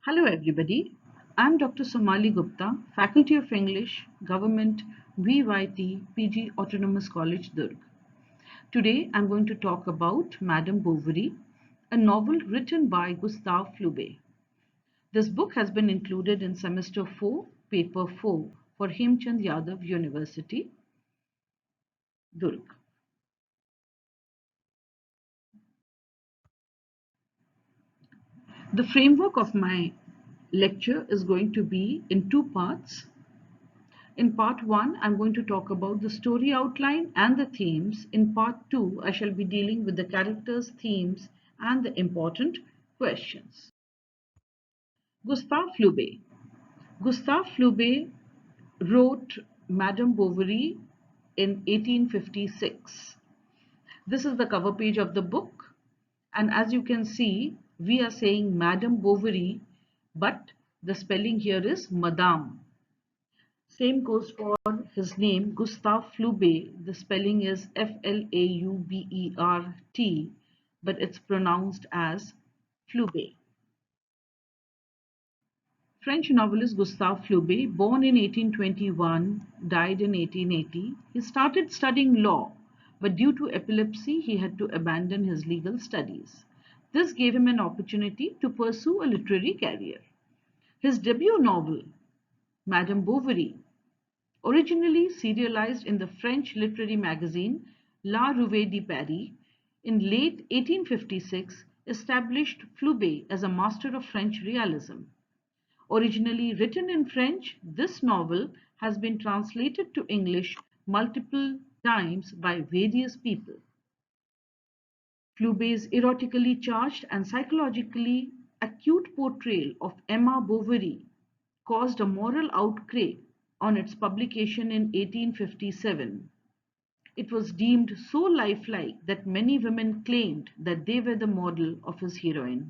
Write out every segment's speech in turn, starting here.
Hello everybody, I'm Dr. Somali Gupta, Faculty of English, Government, VYT, PG Autonomous College, Durg. Today I'm going to talk about Madame Bovary, a novel written by Gustave Flaubert. This book has been included in Semester 4, Paper 4 for Hemchand Yadav University, Durg. The framework of my lecture is going to be in two parts. In part 1, I'm going to talk about the story outline and the themes. In part 2, I shall be dealing with the characters, themes, and the important questions. Gustave Flaubert. Gustave Flaubert wrote Madame Bovary in 1856. This is the cover page of the book, and as you can see, we are saying Madame Bovary, but the spelling here is Madame. Same goes for his name, Gustave Flaubert. The spelling is Flaubert, but it's pronounced as Flaubert. French novelist Gustave Flaubert, born in 1821, died in 1880. He started studying law, but due to epilepsy, he had to abandon his legal studies. This gave him an opportunity to pursue a literary career. His debut novel, Madame Bovary, originally serialized in the French literary magazine La Revue de Paris, in late 1856 established Flaubert as a master of French realism. Originally written in French, this novel has been translated to English multiple times by various people. Flaubert's erotically charged and psychologically acute portrayal of Emma Bovary caused a moral outcry on its publication in 1857. It was deemed so lifelike that many women claimed that they were the model of his heroine.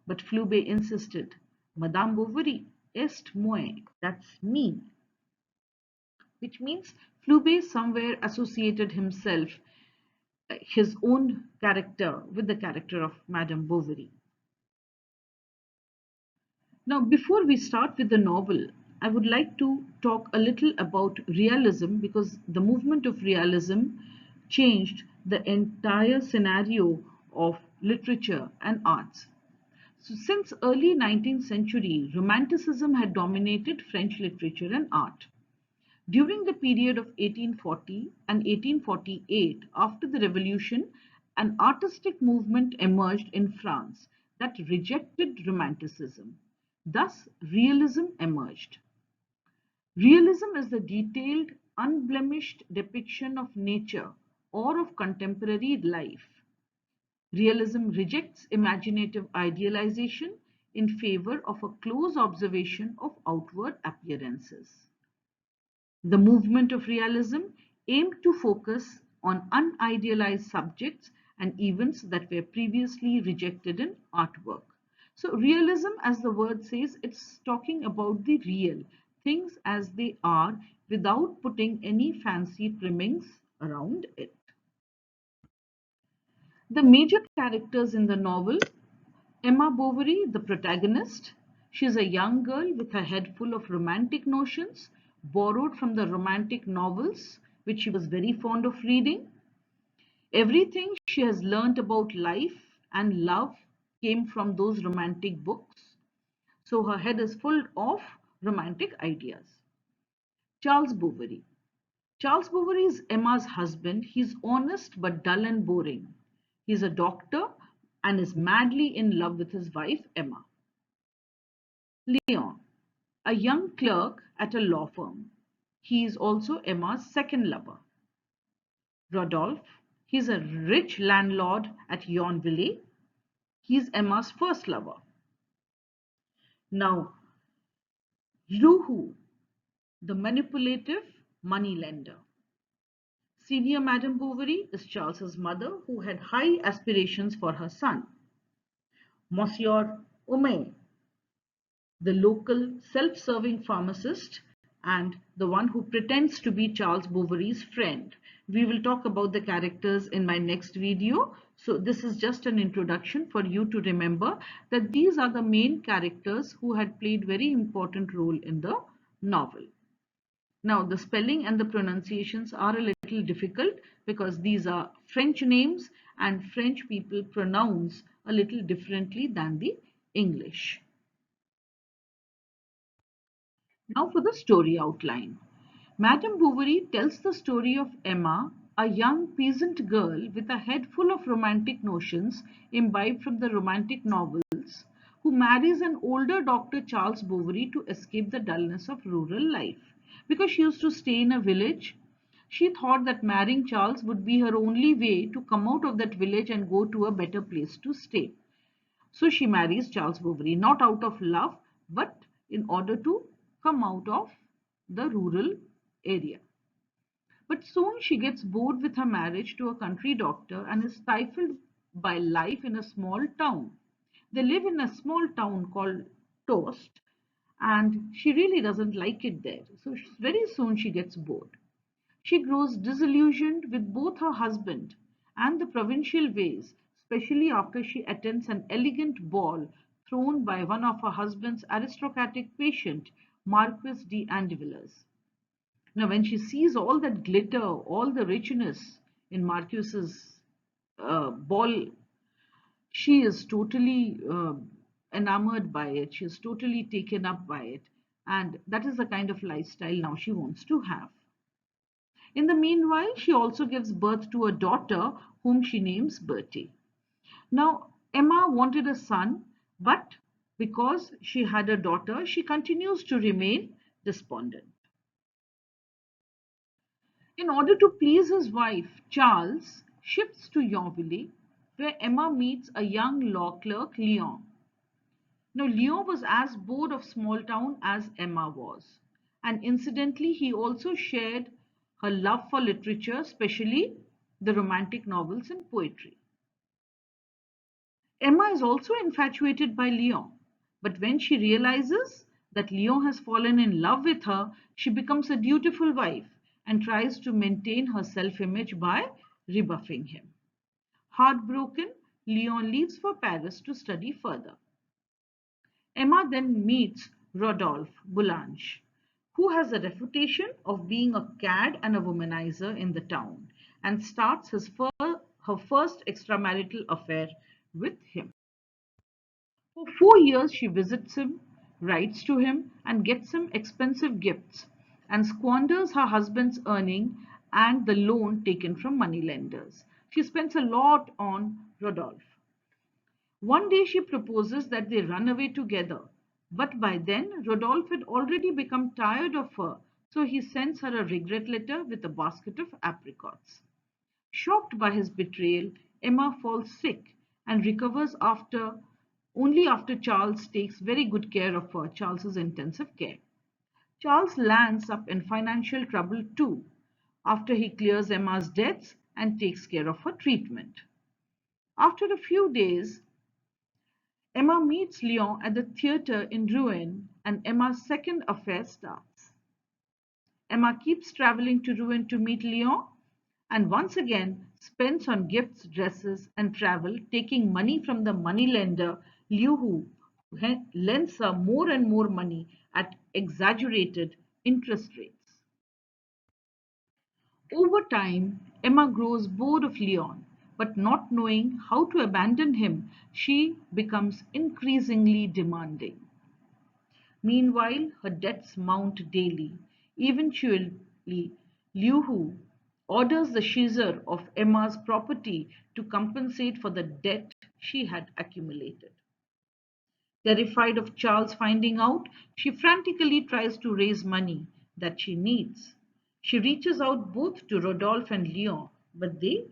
But Flaubert insisted, Madame Bovary est moi, that's me. Which means Flaubert somewhere associated himself, his own character, with the character of Madame Bovary. Now, before we start with the novel, I would like to talk a little about realism because the movement of realism changed the entire scenario of literature and arts. So, since early 19th century, Romanticism had dominated French literature and art. During the period of 1840 and 1848, after the Revolution, an artistic movement emerged in France that rejected Romanticism. Thus, realism emerged. Realism is the detailed, unblemished depiction of nature or of contemporary life. Realism rejects imaginative idealization in favor of a close observation of outward appearances. The movement of realism aimed to focus on unidealized subjects and events that were previously rejected in artwork. So realism, as the word says, it's talking about the real things as they are without putting any fancy trimmings around it. The major characters in the novel: Emma Bovary, the protagonist. She is a young girl with a head full of romantic notions, borrowed from the romantic novels, which she was very fond of reading. Everything she has learnt about life and love came from those romantic books. So her head is full of romantic ideas. Charles Bovary. Charles Bovary is Emma's husband. He's honest but dull and boring. He's a doctor and is madly in love with his wife, Emma. Leon, a young clerk at a law firm. He is also Emma's second lover. Rodolphe, he's a rich landlord at Yonville. He's Emma's first lover. Now, Ruhu, the manipulative moneylender. Senior Madame Bovary is Charles's mother, who had high aspirations for her son. Monsieur Homais, the local self-serving pharmacist and the one who pretends to be Charles Bovary's friend. We will talk about the characters in my next video. So this is just an introduction for you to remember that these are the main characters who had played very important role in the novel. Now the spelling and the pronunciations are a little difficult because these are French names and French people pronounce a little differently than the English. Now for the story outline. Madame Bovary tells the story of Emma, a young peasant girl with a head full of romantic notions imbibed from the romantic novels, who marries an older Dr. Charles Bovary to escape the dullness of rural life. Because she used to stay in a village, she thought that marrying Charles would be her only way to come out of that village and go to a better place to stay. So she marries Charles Bovary, not out of love, but in order to come out of the rural area. But soon she gets bored with her marriage to a country doctor and is stifled by life in a small town. They live in a small town called Toast, and she really doesn't like it there. So very soon she gets bored. She grows disillusioned with both her husband and the provincial ways, especially after she attends an elegant ball thrown by one of her husband's aristocratic patient, Marquis de Andevillas. Now, when she sees all that glitter, all the richness in Marquis's ball, she is totally enamored by it. She is totally taken up by it. And that is the kind of lifestyle now she wants to have. In the meanwhile, she also gives birth to a daughter whom she names Bertie. Now, Emma wanted a son, but because she had a daughter, she continues to remain despondent. In order to please his wife, Charles shifts to Yonville, where Emma meets a young law clerk, Leon. Now, Leon was as bored of small town as Emma was. And incidentally, he also shared her love for literature, especially the romantic novels and poetry. Emma is also infatuated by Leon, but when she realizes that Leon has fallen in love with her, she becomes a dutiful wife and tries to maintain her self image by rebuffing him. Heartbroken, Leon leaves for Paris to study further. Emma then meets Rodolphe Boulange, who has a reputation of being a cad and a womanizer in the town, and starts her first extramarital affair with him. For 4 years, she visits him, writes to him, and gets him expensive gifts, and squanders her husband's earning and the loan taken from moneylenders. She spends a lot on Rodolphe. One day she proposes that they run away together, but by then Rodolphe had already become tired of her, so he sends her a regret letter with a basket of apricots. Shocked by his betrayal, Emma falls sick and recovers only after Charles takes very good care of her, Charles's intensive care. Charles lands up in financial trouble too, after he clears Emma's debts and takes care of her treatment. After a few days, Emma meets Leon at the theatre in Rouen, and Emma's second affair starts. Emma keeps traveling to Rouen to meet Leon, and once again spends on gifts, dresses, and travel, taking money from the moneylender Liu Hu, who lends her more and more money at exaggerated interest rates. Over time, Emma grows bored of Leon, but not knowing how to abandon him, she becomes increasingly demanding. Meanwhile, her debts mount daily. Eventually, Liu Hu orders the seizure of Emma's property to compensate for the debt she had accumulated. Terrified of Charles finding out, she frantically tries to raise money that she needs. She reaches out both to Rodolphe and Leon, but they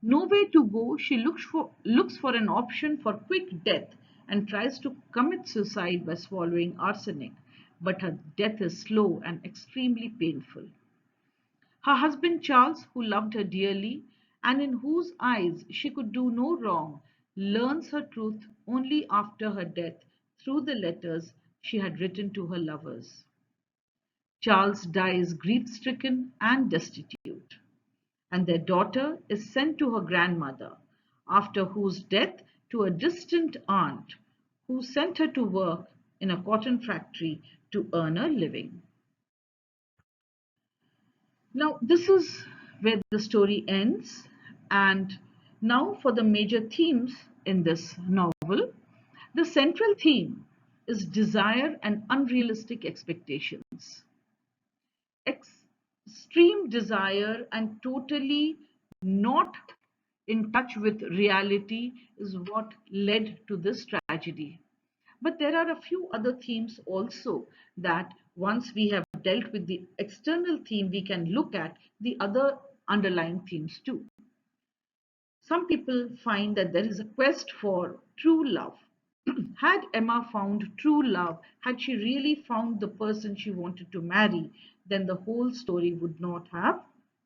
nowhere to go. She looks for an option for quick death and tries to commit suicide by swallowing arsenic, but her death is slow and extremely painful. Her husband Charles, who loved her dearly and in whose eyes she could do no wrong, learns her truth only after her death through the letters she had written to her lovers. Charles dies grief-stricken and destitute, and their daughter is sent to her grandmother, after whose death to a distant aunt who sent her to work in a cotton factory to earn a living. Now, this is where the story ends, and now for the major themes in this novel. The central theme is desire and unrealistic expectations. Extreme desire and totally not in touch with reality is what led to this tragedy. But there are a few other themes also that once we have dealt with the external theme, we can look at the other underlying themes too. Some people find that there is a quest for true love. Had Emma found true love, had she really found the person she wanted to marry, then the whole story would not have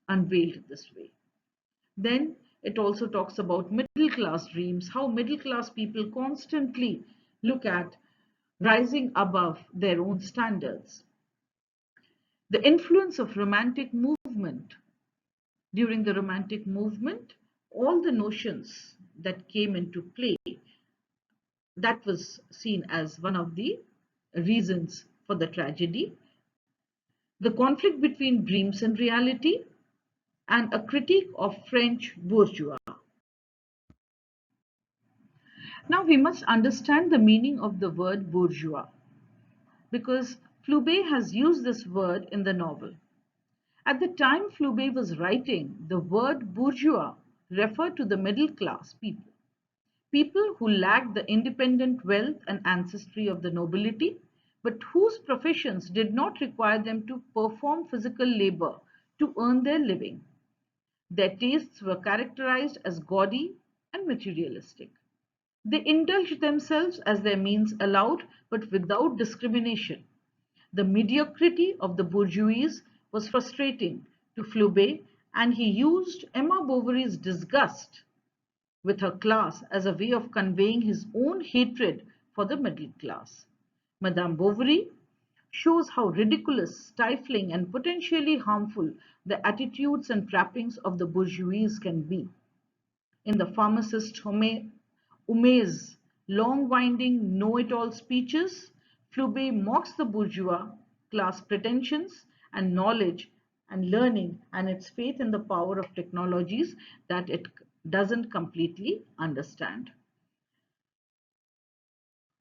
unveiled this way. Then it also talks about middle class dreams, how middle class people constantly look at rising above their own standards. The influence of romantic movement. During the romantic movement, all the notions that came into play, that was seen as one of the reasons for the tragedy. The conflict between dreams and reality, and a critique of French bourgeois. Now we must understand the meaning of the word bourgeois, because Flaubert has used this word in the novel. At the time Flaubert was writing, the word bourgeois referred to the middle class people, people who lacked the independent wealth and ancestry of the nobility, but whose professions did not require them to perform physical labor to earn their living. Their tastes were characterized as gaudy and materialistic. They indulged themselves as their means allowed, but without discrimination. The mediocrity of the bourgeoisie was frustrating to Flaubert, and he used Emma Bovary's disgust with her class as a way of conveying his own hatred for the middle class. Madame Bovary shows how ridiculous, stifling, and potentially harmful the attitudes and trappings of the bourgeoisie can be. In the pharmacist Ume's long winding know-it-all speeches, Flaubert mocks the bourgeois class pretensions and knowledge and learning and its faith in the power of technologies that it doesn't completely understand.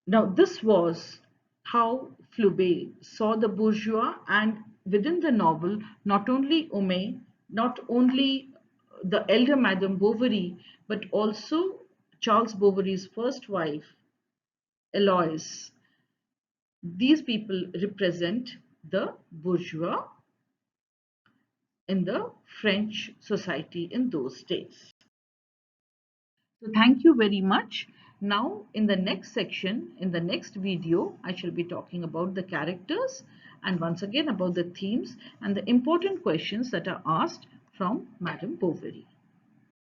Now, this was how Flaubert saw the bourgeois, and within the novel, not only Ume, not only the elder Madame Bovary, but also Charles Bovary's first wife, Eloise. These people represent the bourgeois in the French society in those days. So thank you very much. Now in the next section, in the next video, I shall be talking about the characters and once again about the themes and the important questions that are asked from Madame Bovary.